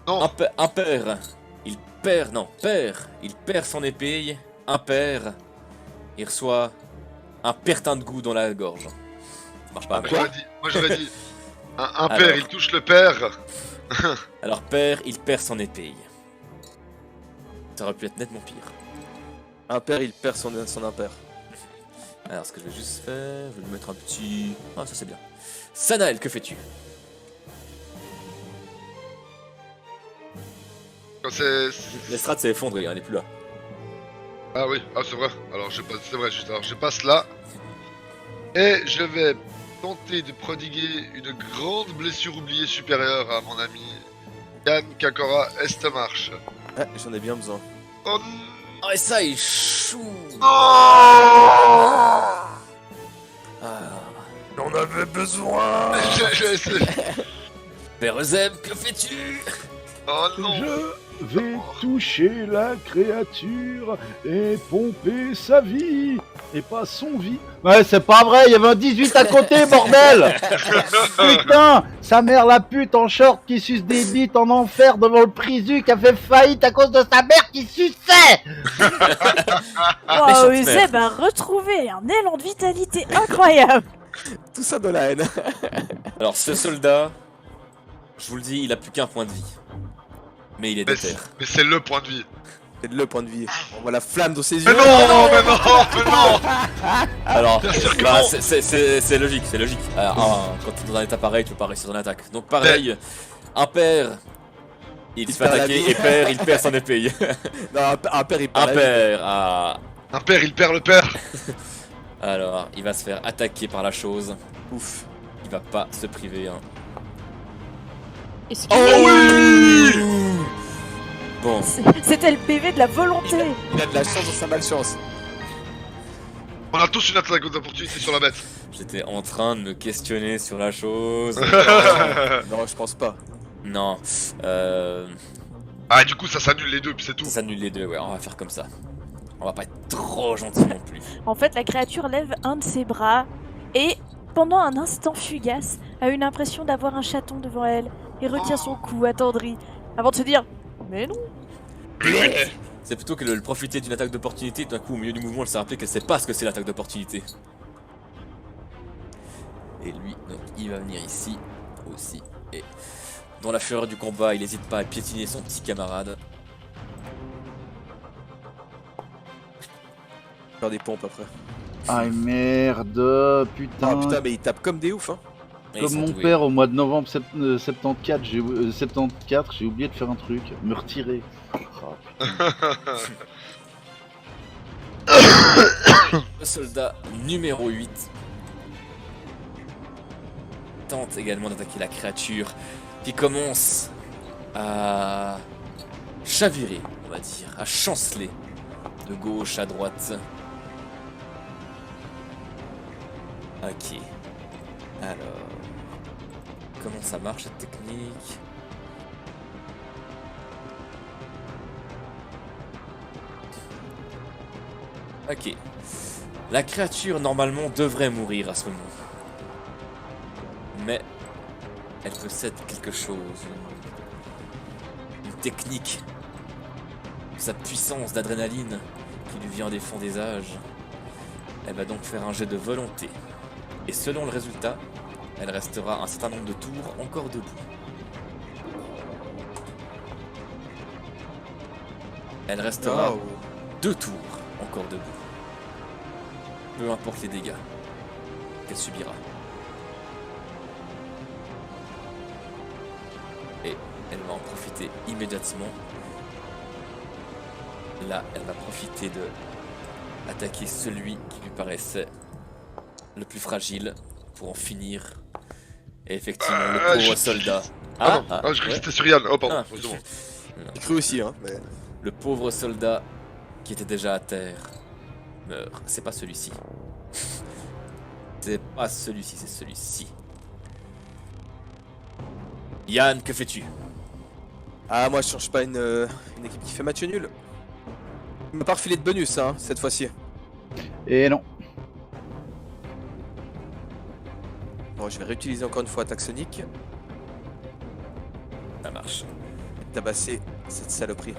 Non.
Impair. Il perd, non, perd. Il perd son épée. Impair. Il reçoit un pertin de goût dans la gorge. Ça marche pas.
Moi,
mais-
j'aurais dit. Un père,
Alors.
il touche le père.
Alors père, il perd son épée. Ça aurait pu être nettement pire.
Impair, il perd son impair.
Alors ce que je vais juste faire, je vais lui mettre un petit... Ah ça c'est bien. Sanael, que fais-tu? L'estrade s'est effondrée, elle est plus là.
Ah oui, ah c'est vrai. Alors je passe, c'est vrai, juste alors je passe là. Et je vais tenter de prodiguer une grande blessure oubliée supérieure à mon ami Yann Kakora Estmarche.
Ah, j'en ai bien besoin.
Oh
Oh et ça il chou.
non.
Ah.
On avait besoin.
Père Zeb, que fais-tu?
Oh non.
Je vais toucher la créature et pomper sa vie. Et pas son vie. Ouais, c'est pas vrai, il y avait un 18 à côté, bordel. Putain, sa mère la pute en short qui suce des bites en enfer devant le Prisu qui a fait faillite à cause de sa mère qui suçait.
Wow,
Méchante mère.
Zeb a retrouvé un élan de vitalité incroyable.
Tout ça dans la haine.
Alors, ce soldat, je vous le dis, il a plus qu'un point de vie. Mais il est
Mais
déter.
c'est le point de vie.
C'est le point de vie. On voit la flamme dans ses yeux.
Mais non, mais non, mais non.
Alors,
Bien sûr que
bah,
non.
c'est logique, c'est logique. Quand tu es dans un état pareil, tu peux pas réussir ton attaque. Donc pareil, impair, il se fait
perd la
attaquer,
vie.
et pair, il perd son épée.
Non, un père il perd la vie.
Impair, ah.
Un père, il perd le père.
Alors, il va se faire attaquer par la chose.
Ouf.
Il va pas se priver, hein.
Est-ce
Oh
que-
oui.
Bon,
C'était le PV de la volonté.
Il a de la chance dans sa malchance.
On a tous une attaque d'opportunité sur la bête.
j'étais en train de me questionner sur la chose.
Non, je pense pas.
Non,
Ah, du coup, ça s'annule les deux, puis c'est tout.
ça s'annule les deux, ouais, on va faire comme ça. On va pas être trop gentil non plus.
En fait, la créature lève un de ses bras et, pendant un instant fugace, a eu l'impression d'avoir un chaton devant elle et retient son cou attendri avant de se dire mais non.
C'est plutôt que de profiter d'une attaque d'opportunité, d'un coup au milieu du mouvement, elle s'est rappelé qu'elle sait pas ce que c'est l'attaque d'opportunité. Et lui, donc, il va venir ici aussi. Et dans la fureur du combat, il n'hésite pas à piétiner son petit camarade.
Faire des pompes après.
Ah merde, putain.
Ah putain, mais il tape comme des oufs, hein.
Et ils
Comme
sont
mon
doués.
père au mois de novembre 74, 74, j'ai oublié de faire un truc, me retirer. Oh,
Le soldat numéro 8 tente également d'attaquer la créature qui commence à chavirer, on va dire, à chanceler de gauche à droite. Ok. Alors, comment ça marche cette technique? Ok. La créature normalement devrait mourir à ce moment. Mais elle possède quelque chose. Une technique. Sa puissance d'adrénaline qui lui vient des fonds des âges. Elle va donc faire un jet de volonté. Et selon le résultat, elle restera un certain nombre de tours encore debout. Elle restera
Oh.
2 tours encore debout. Peu importe les dégâts qu'elle subira. Et elle va en profiter immédiatement. Là, elle va profiter de attaquer celui qui lui paraissait le plus fragile pour en finir. Et effectivement, le pauvre
je-
soldat.
Ah, non, je croyais que c'était sur Yann. Oh, pardon,
Ah.
excuse-moi.
J'ai cru aussi, hein. Mais...
Le pauvre soldat qui était déjà à terre meurt. C'est pas celui-ci. C'est pas celui-ci, c'est celui-ci. Yann, que fais-tu?
Ah, moi je change pas une équipe qui fait match nul. Il m'a pas refilé de bonus, hein, cette fois-ci.
Et non.
Bon, je vais réutiliser encore une fois attaque sonique.
Ça marche.
Et tabasser cette saloperie.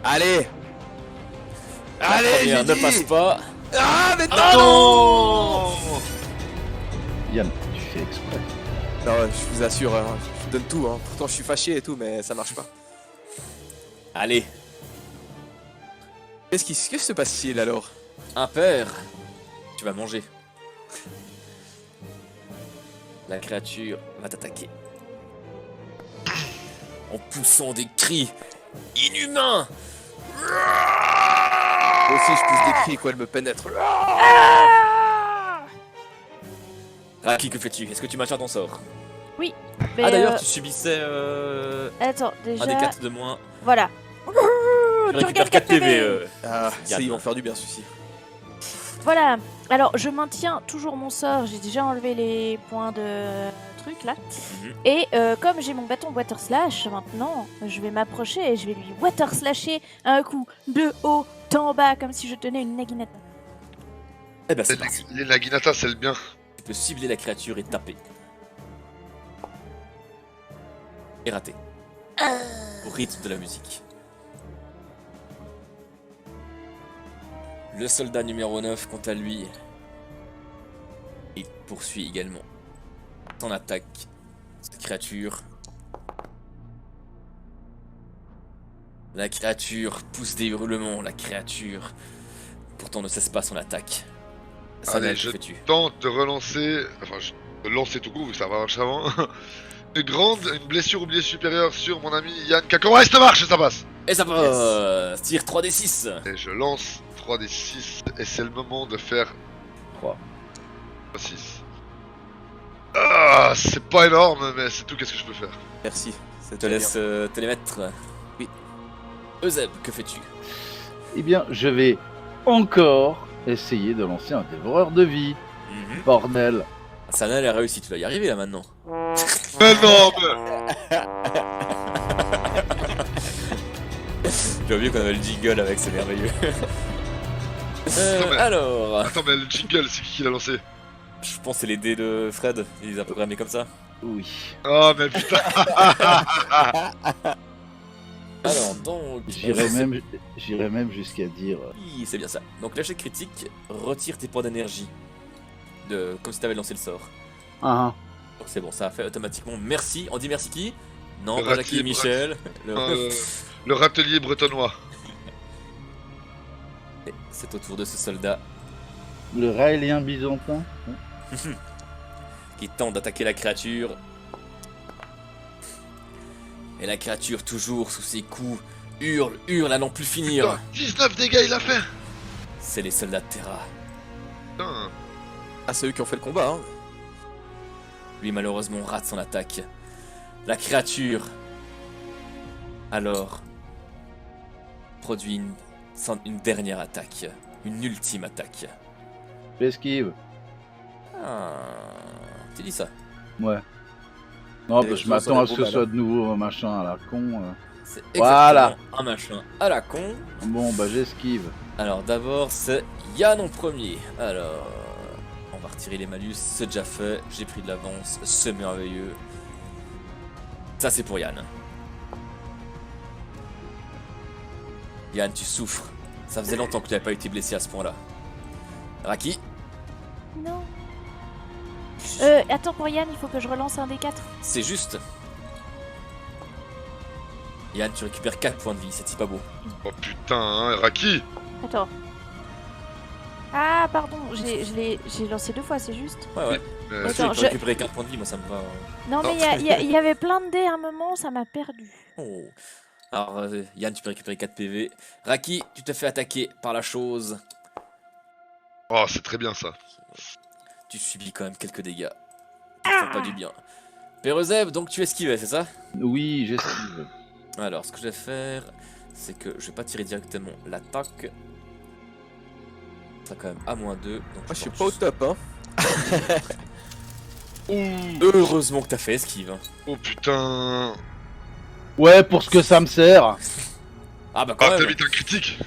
Allez!
La
Allez,
première
j'ai
ne
dit.
passe pas.
Ah, mais
Ah non.
Yann, tu fais exprès.
Non, je vous assure, hein, je vous donne tout, hein. Pourtant je suis fâché et tout, mais ça marche pas.
Allez,
Qu'est-ce qui se passe-t-il alors?
impair. Tu vas manger. La créature va t'attaquer. En poussant des cris inhumains.
Moi aussi je pousse des cris, quoi, elle me pénètre.
Raki, que fais-tu? Est-ce que tu maintiens ton sort?
Mais,
Ah d'ailleurs, tu subissais
Attends, déjà.
un des 4 de moins.
Voilà.
Tu récupères 4 PV.
Ah, ça
Yann.
y est, on va faire du bien celui-ci.
Voilà. Alors, je maintiens toujours mon sort. J'ai déjà enlevé les points de truc là.
Mhm.
Et comme j'ai mon bâton water slash maintenant, je vais m'approcher et je vais lui water slasher un coup de haut en bas comme si je tenais une naguinette.
Eh ben c'est parti.
Les Naginata, c'est le bien.
Tu peux cibler la créature et taper. Et rater. Au rythme de la musique. Le soldat numéro 9, quant à lui, il poursuit également son attaque. Cette créature. La créature pousse des hurlements, la créature pourtant ne cesse pas son attaque.
Allez,
que
je
fais-tu?
tente de relancer, enfin je de lancer tout court vu que ça va marcher avant. Une blessure ou blessure supérieure sur mon ami Yann Kakora et ça marche, ça passe.
Et ça passe. Tire 3d6.
Et je lance 3d6 et c'est le moment de faire
3.
6. Ah, c'est pas énorme mais c'est tout, qu'est-ce que je peux faire?
Merci.
Je te laisse te les mettre. Oui. Euseb, que fais-tu?
Eh bien, je vais encore essayer de lancer un dévoreur de vie. Bordel.
Sanel a réussi, tu dois y arriver là maintenant.
Mais non mais...
J'ai oublié qu'on avait le jingle avec, c'est merveilleux.
Non, mais-
Alors,
Attends mais le jingle, c'est qui l'a lancé?
je pense que c'est les dés de Fred, il les a programmés comme ça.
Oui.
Oh mais putain.
Alors, donc...
J'irais même jusqu'à dire.
Oui, c'est bien ça. Donc l'échec critique retire tes points d'énergie. Comme si t'avais lancé le sort.
Ah,
Donc c'est bon, ça a fait automatiquement merci. On dit merci qui? Non,
Le
pas Jackie et
ratier,
Michel.
Le râtelier bretonnois.
Et c'est au tour de ce soldat
le raélien byzantin.
qui tente d'attaquer la créature. Et la créature, toujours sous ses coups, hurle à n'en plus finir.
Putain, 19 dégâts il a fait.
C'est les soldats de Terra.
Putain.
Ah, c'est eux qui ont fait le combat, hein.
Lui, malheureusement, rate son attaque. La créature, alors, produit une dernière attaque. Une ultime attaque.
J'esquive.
Ah, tu dis ça.
Ouais. Non,
Et
parce que je
les
m'attends à
autres,
ce que
on a
ce soit de nouveau un machin à la con.
C'est exactement
Voilà.
un machin à la con.
Bon, bah j'esquive.
Alors d'abord, c'est Yann en premier. Alors, on va retirer les malus, c'est déjà fait. J'ai pris de l'avance, c'est merveilleux. Ça, c'est pour Yann. Yann, tu souffres. Ça faisait longtemps que tu n'avais pas été blessé à ce point-là. Raki,
Non. Attends, pour Yann, il faut que je relance un des 4.
c'est juste. Yann, tu récupères 4 points de vie, c'est pas beau.
Oh putain, hein, Raki.
Attends. Ah, pardon, j'ai lancé 2 fois, c'est juste.
Ouais, ouais.
Euh,
Si,
Attends,
tu peux
je-
récupérer 4 points de vie, moi ça me va.
Non, mais il y avait plein de dés à un moment, ça m'a perdu.
Oh. Alors, Yann, tu peux récupérer 4 PV. Raki, tu te fais attaquer par la chose.
Oh, c'est très bien ça.
Tu subis quand même quelques dégâts. Qui ne font pas du bien. Perezeb, donc tu esquivais, c'est ça?
Oui, j'esquive.
Alors, ce que je vais faire, c'est que je vais pas tirer directement l'attaque. Ça sera quand même à -2. Donc
Moi, je suis
porte
pas au
juste-
top, hein.
Heureusement que t'as fait esquive.
Oh putain.
Ouais, pour ce que ça me sert.
Ah bah quand
Ah, t'as
même.
mis un critique.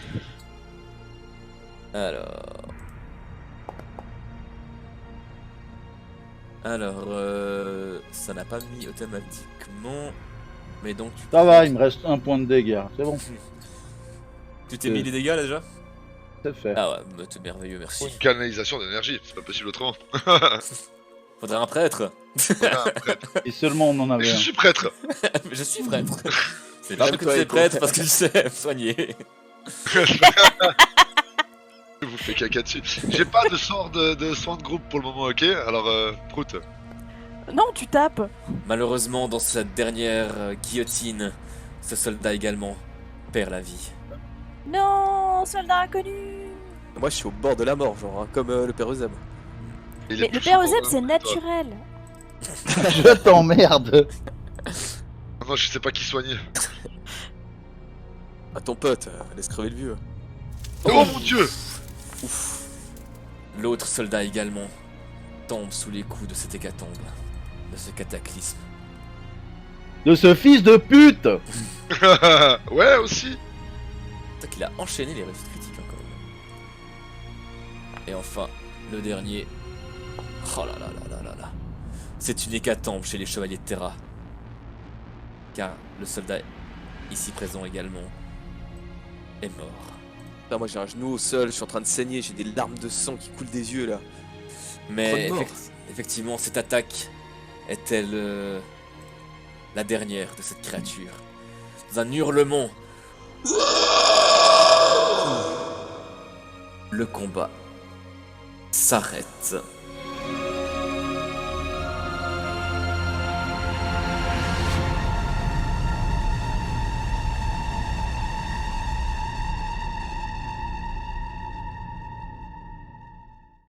Alors, ça n'a pas mis automatiquement. Mais donc tu
Ça va, il me reste un point de dégâts. C'est bon,
Tu t'es mis les dégâts là déjà?
c'est fait.
Ah ouais, bah, t'es merveilleux, merci.
Une canalisation d'énergie, c'est pas possible autrement.
Faudrait un prêtre.
Voilà, un prêtre.
Et seulement on en
Mais
avait
je
un.
suis prêtre.
Mais je suis prêtre. C'est pas que tu
Calme-toi,
es
Echo.
prêtre parce que je sais me soigner.
Je vous fais caca dessus. J'ai pas de sort de soin de groupe pour le moment, ok? Alors, prout.
Non, tu tapes.
Malheureusement, dans cette dernière guillotine, ce soldat également perd la vie.
Non, soldat inconnu.
Moi, je suis au bord de la mort, genre, hein, comme le père Euseb.
Il est
Mais le
plus
père
souvent
Ozeb, c'est
que toi.
naturel.
Je t'emmerde.
Non, je sais pas qui soigner.
Ah, ton pote, laisse crever le vieux.
Oh mon dieu!
Ouf. L'autre soldat également tombe sous les coups de cette hécatombe, de ce cataclysme.
De ce fils de pute.
Ouais, aussi.
C'est vrai qu'il a enchaîné les réussites critiques hein, quand même. Et enfin, le dernier. Oh là là là là là là. C'est une hécatombe chez les chevaliers de Terra. Car le soldat ici présent également est mort.
Putain, moi j'ai un genou au sol, je suis en train de saigner, j'ai des larmes de sang qui coulent des yeux là.
Mais
Trop de morts.
effectivement, cette attaque est-elle la dernière de cette créature? Dans un hurlement, le combat s'arrête.